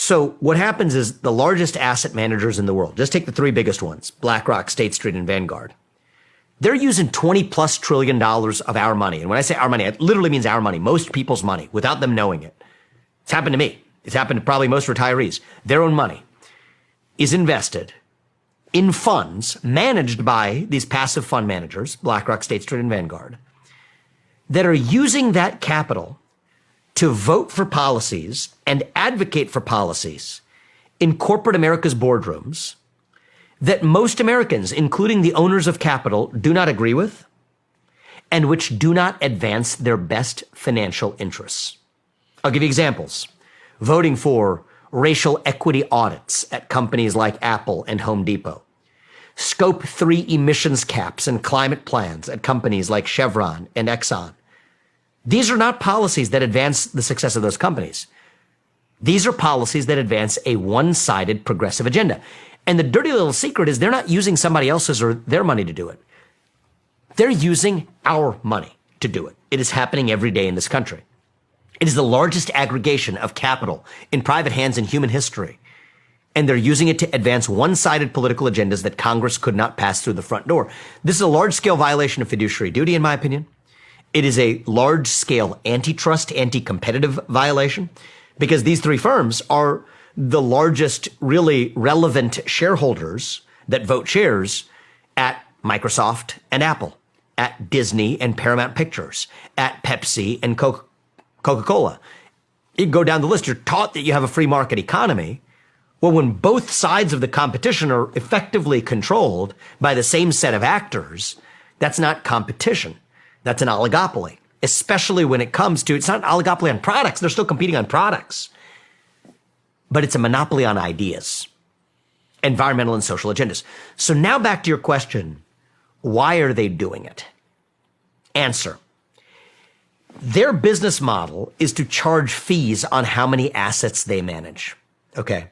So what happens is the largest asset managers in the world, just take the three biggest ones, BlackRock, State Street, and Vanguard. They're using $20+ trillion of our money. And when I say our money, it literally means our money, most people's money, without them knowing it. It's happened to me. It's happened to probably most retirees. Their own money is invested in funds managed by these passive fund managers, BlackRock, State Street, and Vanguard, that are using that capital to vote for policies and advocate for policies in corporate America's boardrooms that most Americans, including the owners of capital, do not agree with and which do not advance their best financial interests. I'll give you examples. Voting for racial equity audits at companies like Apple and Home Depot. Scope 3 emissions caps and climate plans at companies like Chevron and Exxon. These are not policies that advance the success of those companies. These are policies that advance a one-sided progressive agenda. And the dirty little secret is they're not using somebody else's or their money to do it. They're using our money to do it. It is happening every day in this country. It is the largest aggregation of capital in private hands in human history. And they're using it to advance one-sided political agendas that Congress could not pass through the front door. This is a large-scale violation of fiduciary duty, in my opinion. It is a large-scale antitrust, anti-competitive violation because these three firms are the largest really relevant shareholders that vote shares at Microsoft and Apple, at Disney and Paramount Pictures, at Pepsi and Coca-Cola. You can go down the list. You're taught that you have a free market economy. Well, when both sides of the competition are effectively controlled by the same set of actors, that's not competition. That's an oligopoly, especially when it comes to, it's not an oligopoly on products. They're still competing on products, but it's a monopoly on ideas, environmental and social agendas. So now back to your question, why are they doing it? Answer. Their business model is to charge fees on how many assets they manage. Okay.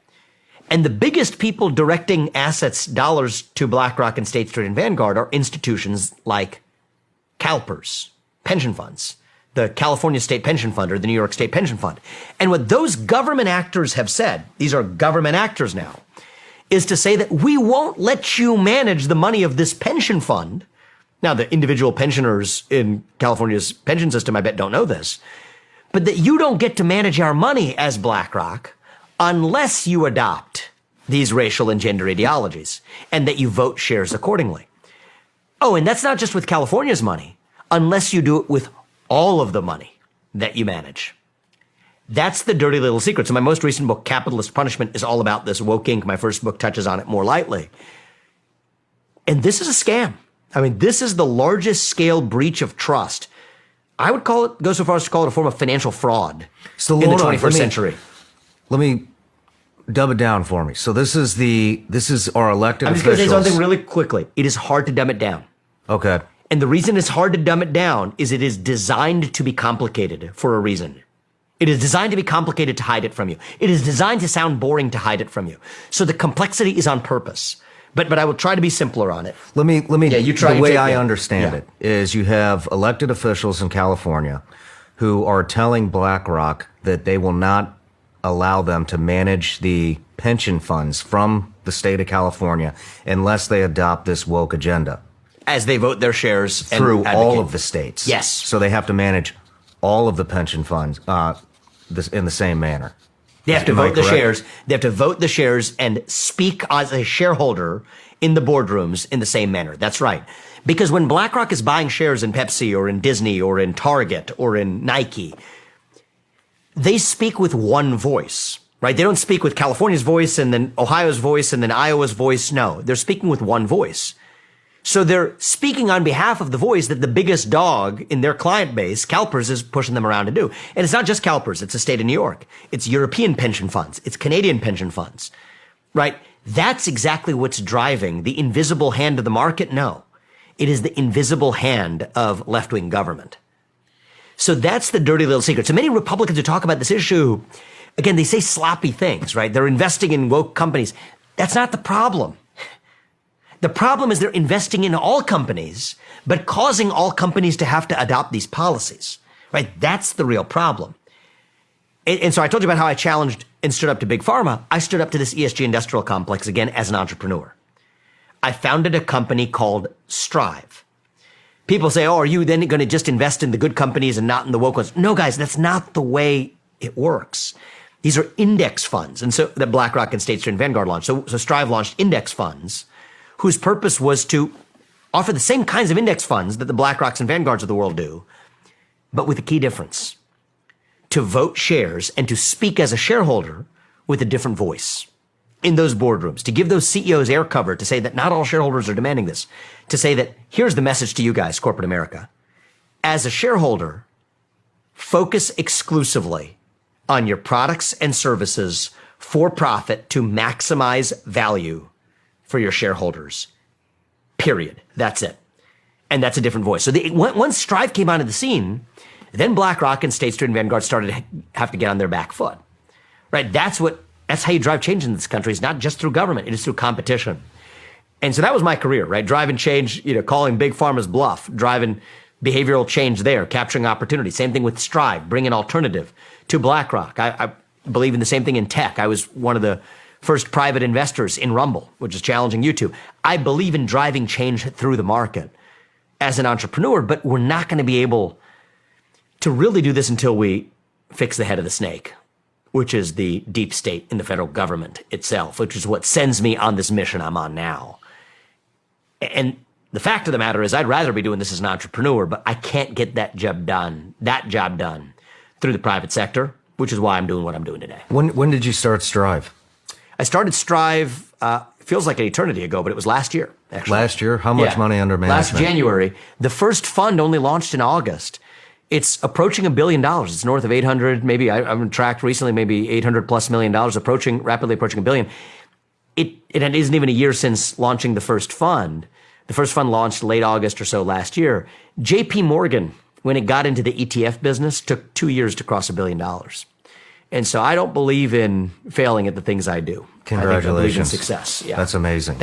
And the biggest people directing assets, dollars to BlackRock and State Street and Vanguard are institutions like CalPERS, pension funds, the California State Pension Fund or the New York State Pension Fund. And what those government actors have said, these are government actors now, is to say that we won't let you manage the money of this pension fund. Now, the individual pensioners in California's pension system, I bet, don't know this, but that you don't get to manage our money as BlackRock unless you adopt these racial and gender ideologies and that you vote shares accordingly. Oh, and that's not just with California's money, unless you do it with all of the money that you manage. That's the dirty little secret. So my most recent book, Capitalist Punishment, is all about this. Woke Inc., my first book, touches on it more lightly. And this is a scam. I mean, this is the largest scale breach of trust. I would go so far as to call it a form of financial fraud in the 21st century. Let me dumb it down for me. So this is our elected officials. I'm just going to say something really quickly. It is hard to dumb it down. Okay. And the reason it's hard to dumb it down is it is designed to be complicated for a reason. It is designed to be complicated to hide it from you. It is designed to sound boring to hide it from you. So the complexity is on purpose. But I will try to be simpler on it. Let me. Yeah, you try. The way I understand it is you have elected officials in California who are telling BlackRock that they will not allow them to manage the pension funds from the state of California unless they adopt this woke agenda. As they vote their shares through all of the states. Yes. So they have to manage all of the pension funds in the same manner. They have to vote the shares. They have to vote the shares and speak as a shareholder in the boardrooms in the same manner. That's right. Because when BlackRock is buying shares in Pepsi or in Disney or in Target or in Nike, they speak with one voice, right? They don't speak with California's voice and then Ohio's voice and then Iowa's voice. No, they're speaking with one voice. So they're speaking on behalf of the voice that the biggest dog in their client base, CalPERS, is pushing them around to do. And it's not just CalPERS. It's the state of New York. It's European pension funds. It's Canadian pension funds, right? That's exactly what's driving the invisible hand of the market. No, it is the invisible hand of left-wing government. So that's the dirty little secret. So many Republicans who talk about this issue, again, they say sloppy things, right? They're investing in woke companies. That's not the problem. The problem is they're investing in all companies, but causing all companies to have to adopt these policies, right? That's the real problem. And so I told you about how I challenged and stood up to Big Pharma. I stood up to this ESG industrial complex again as an entrepreneur. I founded a company called Strive. People say, oh, are you then going to just invest in the good companies and not in the woke ones? No, guys, that's not the way it works. These are index funds. And so that BlackRock and State Street and Vanguard launched. So Strive launched index funds whose purpose was to offer the same kinds of index funds that the BlackRocks and Vanguards of the world do, but with a key difference: to vote shares and to speak as a shareholder with a different voice in those boardrooms, to give those CEOs air cover, to say that not all shareholders are demanding this, to say that here's the message to you guys, corporate America. As a shareholder, focus exclusively on your products and services for profit to maximize value for your shareholders. Period. That's it. And that's a different voice. So once Strive came onto the scene, then BlackRock and State Street and Vanguard started to have to get on their back foot, right? That's how you drive change in this country. It's not just through government. It is through competition. And so that was my career, right? Driving change, calling big pharma's bluff, driving behavioral change there, capturing opportunity. Same thing with Strive, bringing alternative to BlackRock. I believe in the same thing in tech. I was one of the first private investors in Rumble, which is challenging YouTube. I believe in driving change through the market as an entrepreneur, but we're not going to be able to really do this until we fix the head of the snake, which is the deep state in the federal government itself, which is what sends me on this mission I'm on now. And the fact of the matter is I'd rather be doing this as an entrepreneur, but I can't get that job done through the private sector, which is why I'm doing what I'm doing today. When did you start Strive? I started Strive, feels like an eternity ago, but it was last year, actually. Last year? How much money under management? Last January. The first fund only launched in August. It's approaching $1 billion. It's north of 800, maybe I've tracked recently, maybe $800+ million, rapidly approaching $1 billion. It isn't even a year since launching the first fund. The first fund launched late August or so last year. JP Morgan, when it got into the ETF business, took 2 years to cross $1 billion. And so I don't believe in failing at the things I do. Congratulations. I believe in success. Yeah. That's amazing.